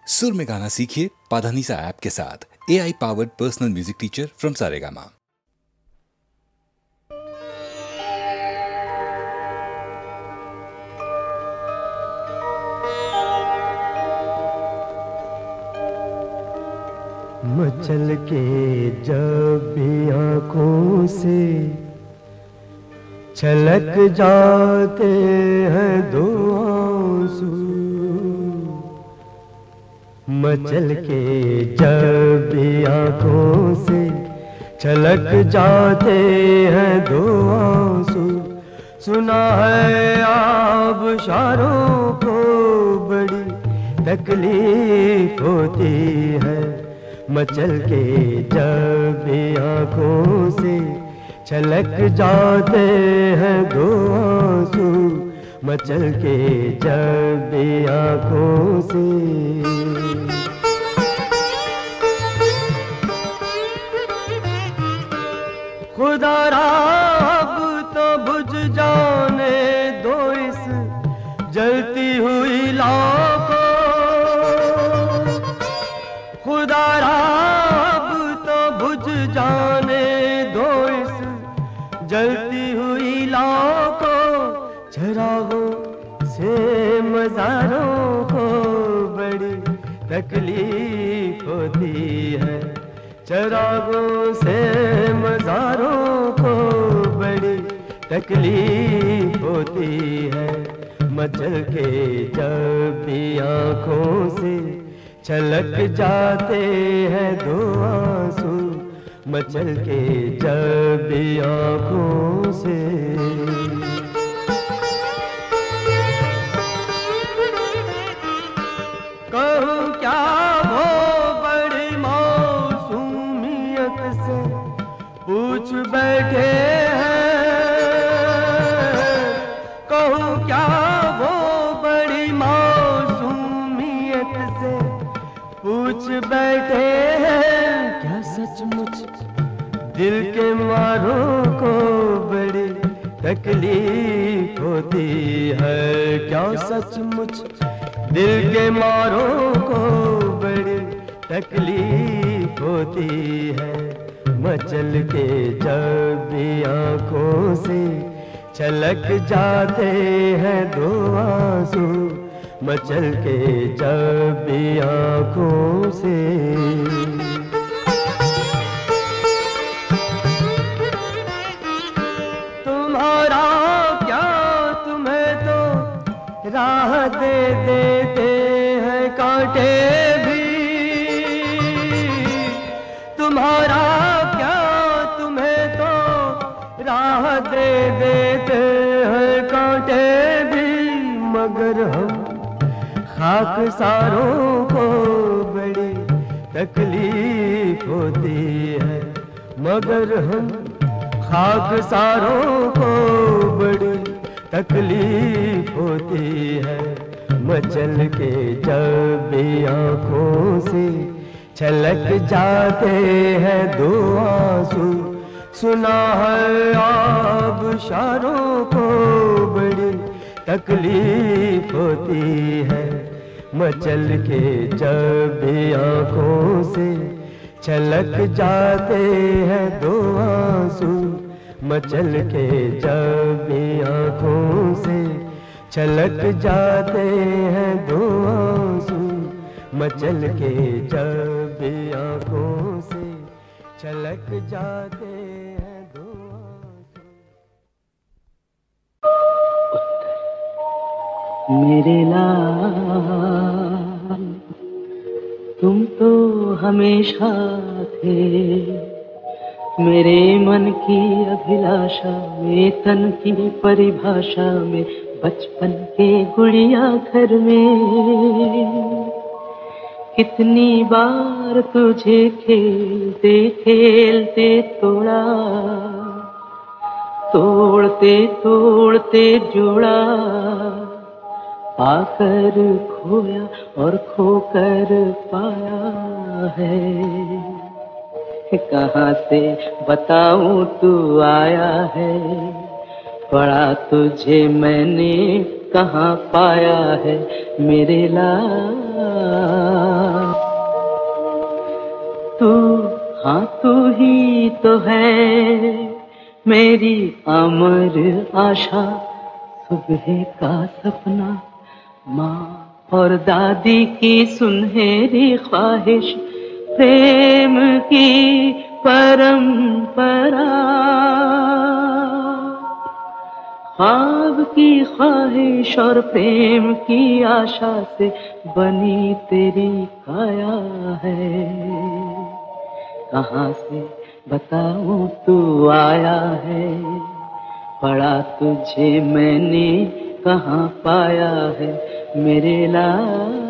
सुर में गाना सीखिए पाधानीसा ऐप के साथ। AI powered personal music teacher from Saregama. मचल के जब भी आँखों से छलक जाते हैं दो आंसू, मचल के जब भी आँखों से छलक जाते हैं दो आंसू, सुना है आबशारों को बड़ी तकलीफ होती है। मचल के जब भी आँखों से छलक जाते हैं दो आंसू, मचल के जब भी आँखों से। खुदारा अब तो बुझ जाने दो इस जलती हुई लौ को, खुदारा अब तो बुझ जाने दो इस जलती हुई लौ को, चरागों से मज़ारों को बड़ी तकलीफ होती है। चरागों से मज़ारों को बड़ी तकलीफ होती है। मचल के जब भी आँखों से छलक जाते हैं दो आंसू, मचल के जब भी आँखों से। कहूँ क्या वो बड़ी मौसूमियत से पूछ बैठे हैं, कहूँ क्या वो बड़ी मौसूमियत से पूछ बैठे हैं, क्या सचमुच दिल के मारों को बड़ी तकलीफ होती है। क्या सचमुच दिल के मारों को बड़ी तकलीफ होती है। मचल के जब भी आँखों से छलक जाते हैं दो आंसू, मचल के जब भी आँखों से। तुम्हारा क्या तुम्हें तो राह दे देते हैं कांटे भी, तुम्हारा क्या तुम्हें तो राह दे देते हैं कांटे भी, मगर हम खाकसारों को बड़ी तकलीफ होती है। मगर हम खाकसारों को बड़ी तकलीफ होती है। मचल के जब भी आँखों से छलक जाते हैं दो आंसू, सुना है आबशारों को बड़ी तकलीफ होती है। मचल के जब भी आँखों से छलक जाते हैं दो आंसू, मचल के जब भी आँखों से छलक जाते हैं दो आंसू, मचल के जब भी आँखों से छलक जाते हैं दो आंसू। मेरे लाल तुम तो हमेशा थे मेरे मन की अभिलाषा में, तन की परिभाषा में, बचपन के गुड़िया घर में। कितनी बार तुझे खेलते खेलते तोड़ा, तोड़ते तोड़ते जोड़ा, पाकर खोया और खोकर पाया है। कहाँ से बताऊं तू आया है, पढ़ा तुझे मैंने कहाँ पाया है मेरे लाल। हाँ तू ही तो है मेरी अमर आशा, सुबह का सपना, माँ और दादी की सुनहरी ख्वाहिश, प्रेम की परंपरा, ख्वाब की ख्वाहिश और प्रेम की आशा से बनी तेरी काया है। कहाँ से बताऊं तू आया है, पढ़ा तुझे मैंने कहाँ पाया है मेरे लाल।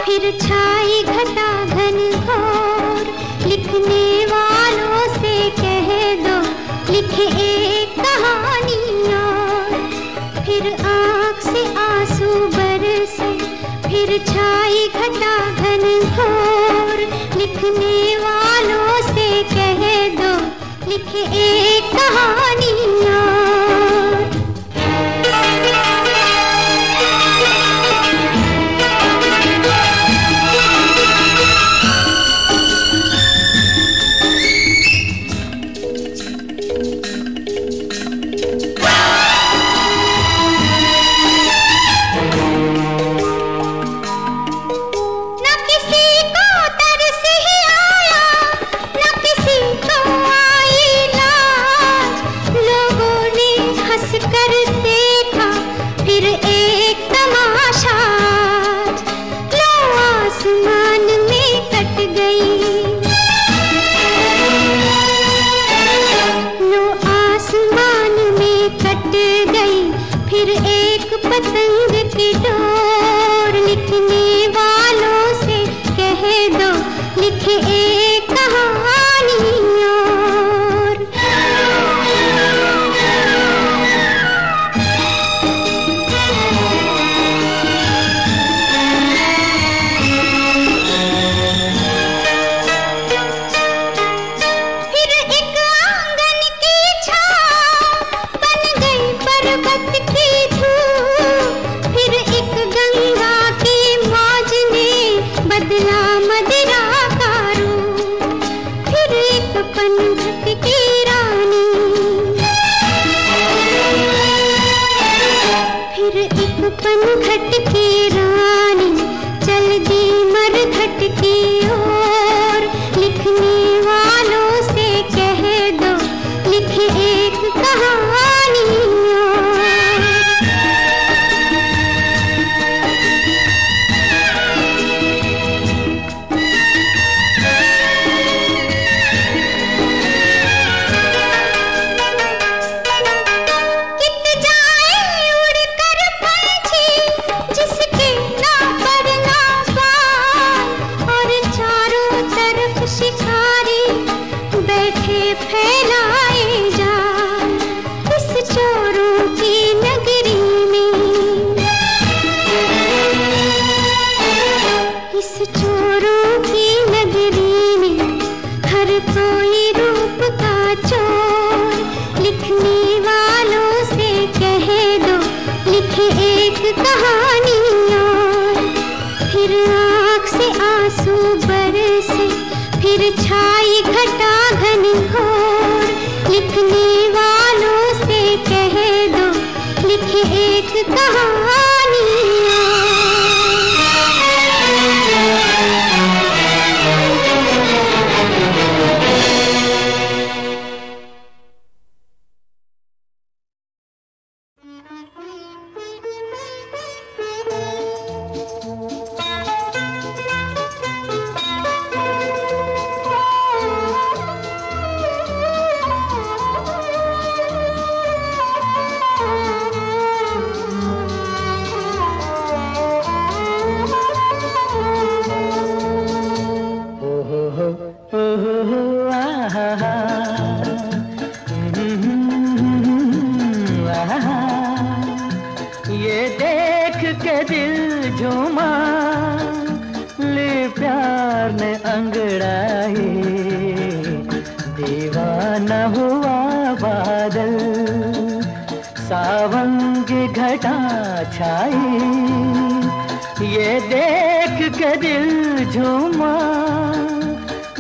फिर छाई घटा घन घोर, लिखने वालों से कह दो लिखे एक कहानी और। फिर आँख से आंसू बरसे, फिर छाई घटा घन घोर, लिखने वालों से कह दो लिखे एक कहानी और। प्यार ने अंगड़ाई, दीवाना हुआ बादल, सावन की घटा छाई, ये देख के दिल झूमा,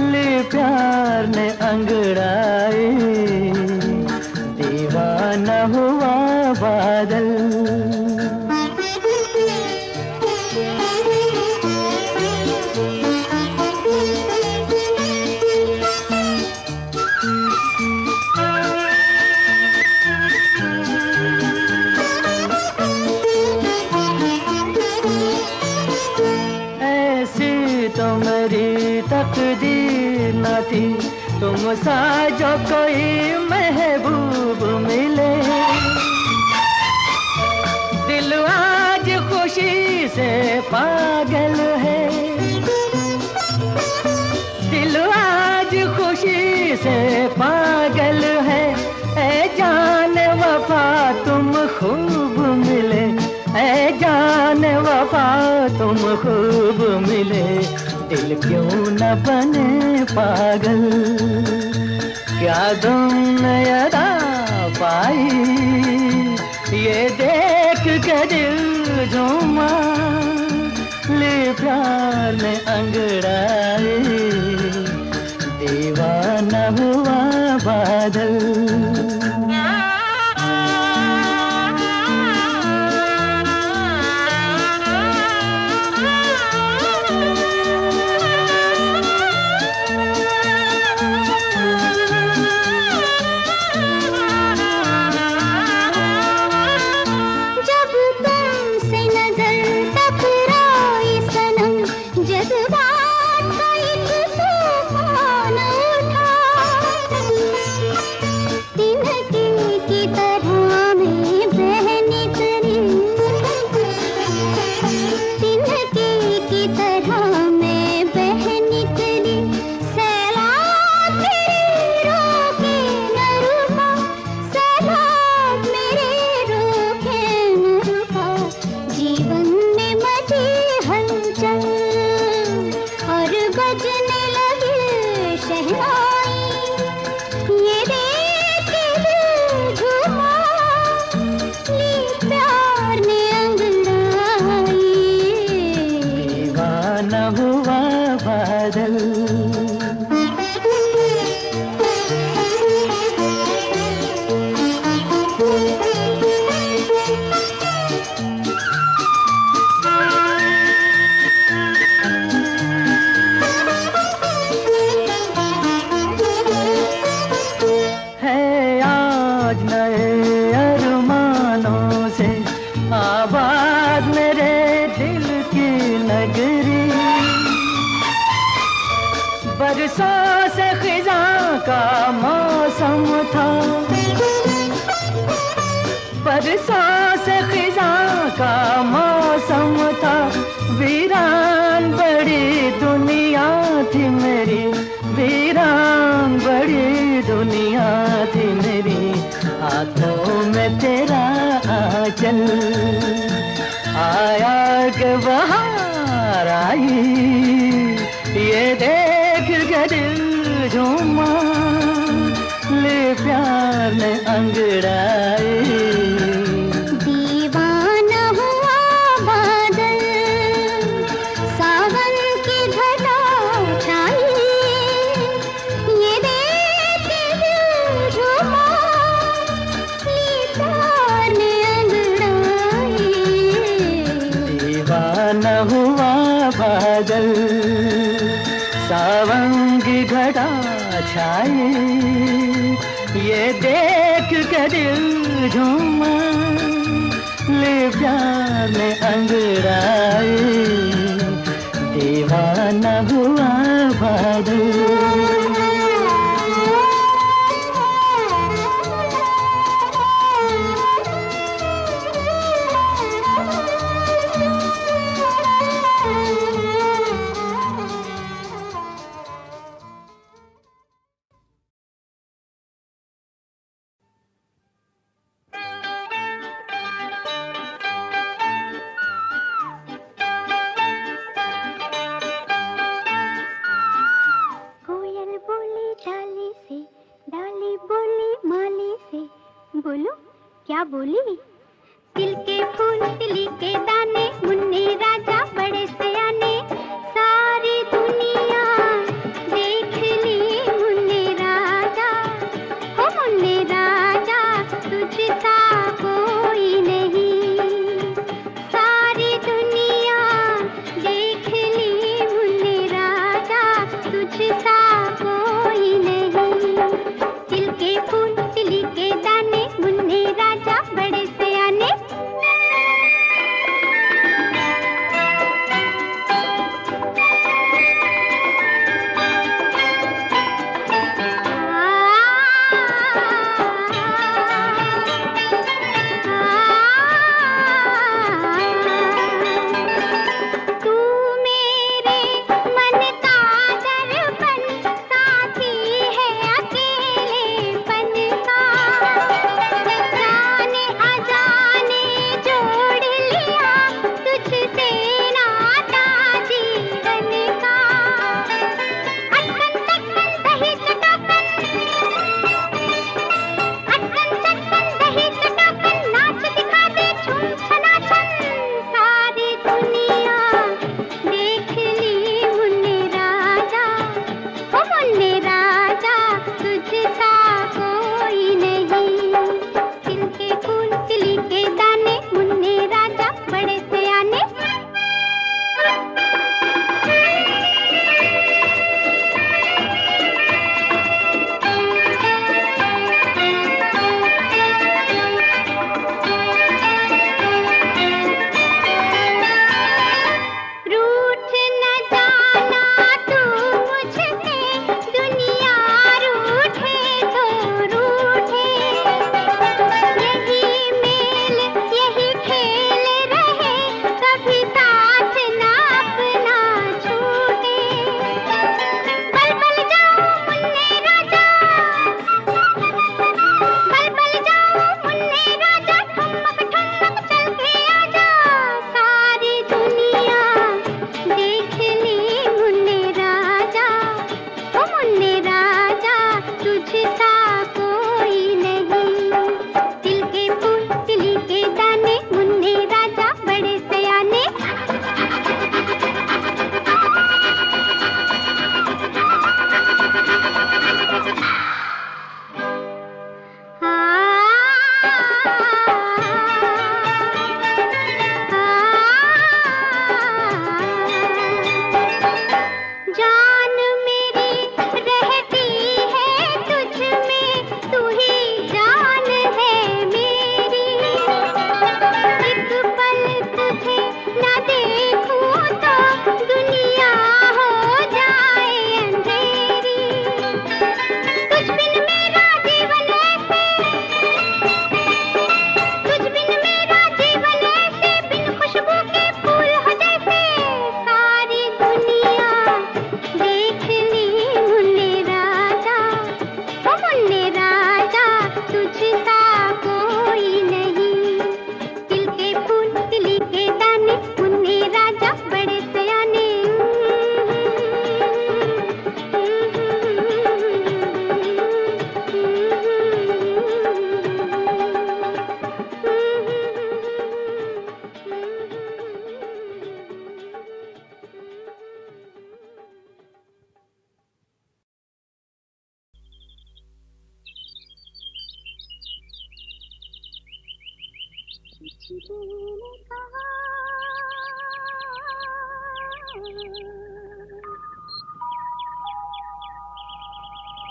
ले प्यार ने अंगड़ाई, दीवाना हुआ बादल। तकदीर न थी तुम सा जो कोई महबूब मिले, दिल आज खुशी से पागल है, दिल आज खुशी से पागल है, ऐ जान वफा तुम खूब मिले, ऐ जान वफा तुम खूब मिले, दिल क्यों न बने पागल, क्या तुमने अदा पाई, ये देख के दिल झूमा, ले प्यार ने अंगड़ाई, दीवाना हुआ बादल। बरसों से खिज़ां का मौसम था, बरसों से खिज़ां का मौसम था, वीरान बड़ी दुनिया थी मेरी, वीरान बड़ी दुनिया थी मेरी, हाथों में तेरा आंचल, आया के बहार आई, ये देख के दिल झूमा, ले प्यार ने अंगड़ाई, दीवाना हुआ बादल, सावन की घटा छाई, ये देख के दिल झूमा, ले प्यार ने अंगड़ाई, दीवाना हुआ बादल, सावन की घटा छाई, ये देख के दिल झूमा, ले प्यार ने अंगड़ाई, दीवाना हुआ बादल। क्या बोली? तिल के फूल तिली के दाने, मुन्ने राजा बड़े सयाने, सारी दुनिया देख ली मुन्ने राजा, हो मुन्ने राजा तुझसा कोई नहीं, सारी दुनिया देख ली मुन्ने राजा तुझसा कोई नहीं। तिल के फूल तिली के दाने, मुन्ने राजा बड़े सयाने।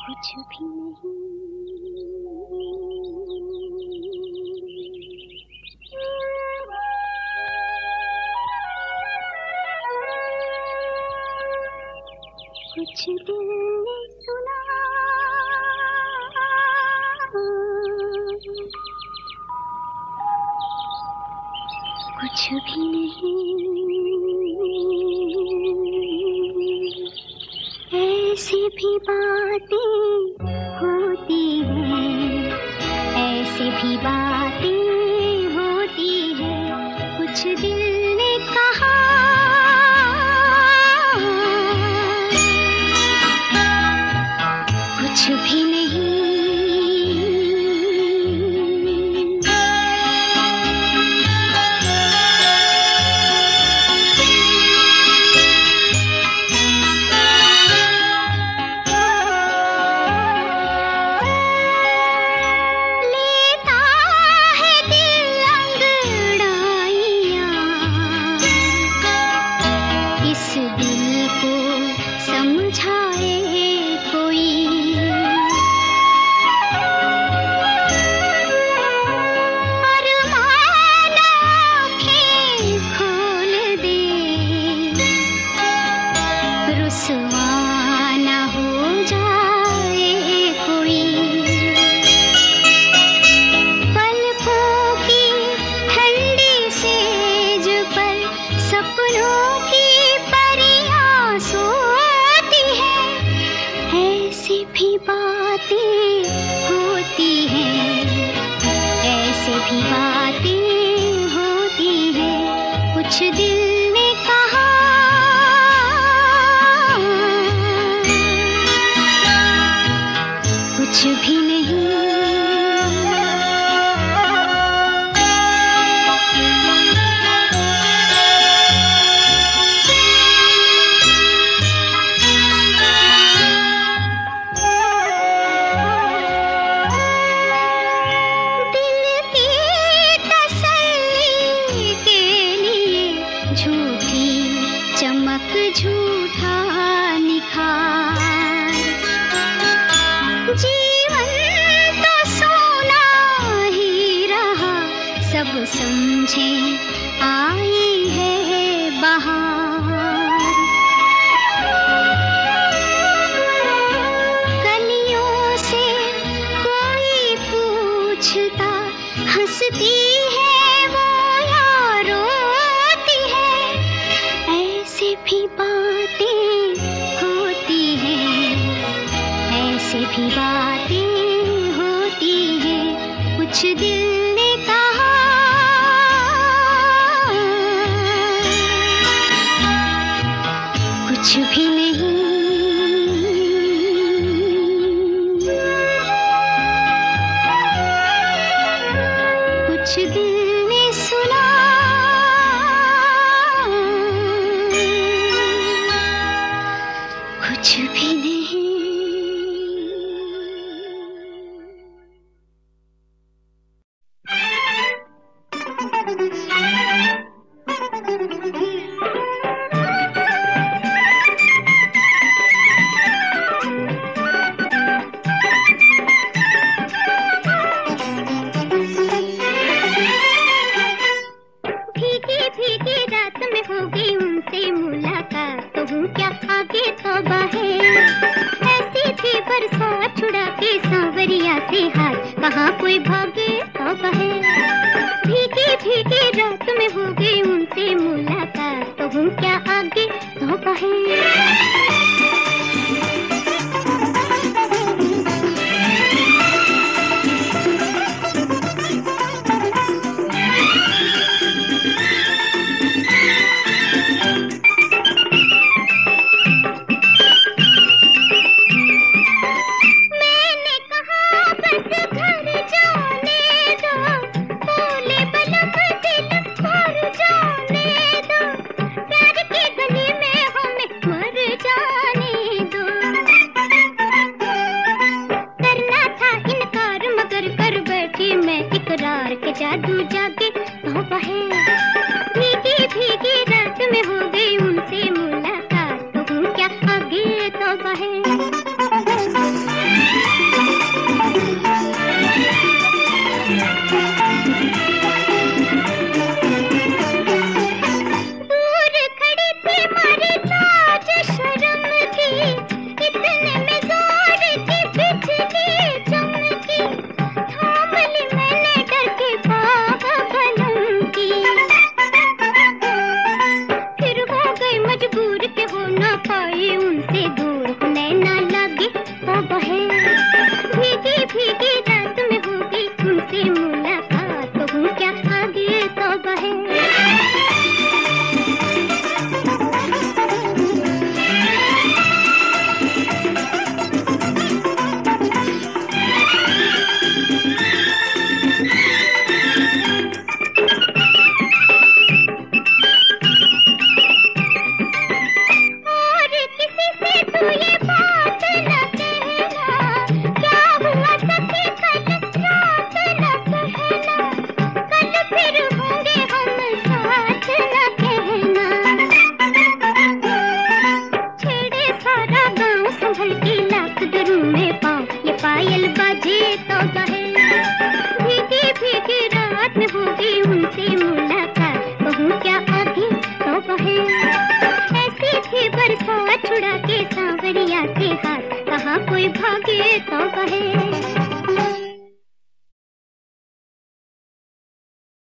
कुछ भी नहीं कुछ दिल ने सुना कुछ भी नहीं ऐसी भी बातें होती हैं ऐसी भी बातें होती हैं कुछ दिल ने कहा कुछ भी नहीं समझाए कोई। अरमान आँखें खोल दे, रुसवा ना हो जाए कोई। पलकों की ठंडी सेज पर सपनों की परियां सोती हैं। ऐसी भी बातें होती हैं, ऐसी भी बातें होती हैं, कुछ दिल ने कहा कुछ भी नहीं। दिल की तसल्ली के लिए झूठी चमक झूठा निखार। जीवन तो सोना ही रहा, सब समझे आई है बहार। कलियों से कोई पूछता, हंसती है वो या रोती है। ऐसी भी बातें होती हैं, ऐसी भी बातें होती हैं, कुछ दिल ने कहा कुछ भी नहीं। कुछ दिल ने सुना, कुछ भी नहीं। भीगी भीगी रात में हो गई उनसे मुलाकात, तो हूँ क्या आगे तौबा है। ऐसी थी बरसात छुड़ा के सांवरिया से हाथ, कहाँ कोई भागे तौबा है। भीगी भीगी रात में हो गई उनसे मुलाकात, तो हूँ क्या आगे तौबा है। मैंने कहा बस घर जाने दो, बोले बलम दिल भर जाने दो। प्यार की गली में हमें मर बढ़ाते हाथ, कहाँ कोई भागे तो बहे।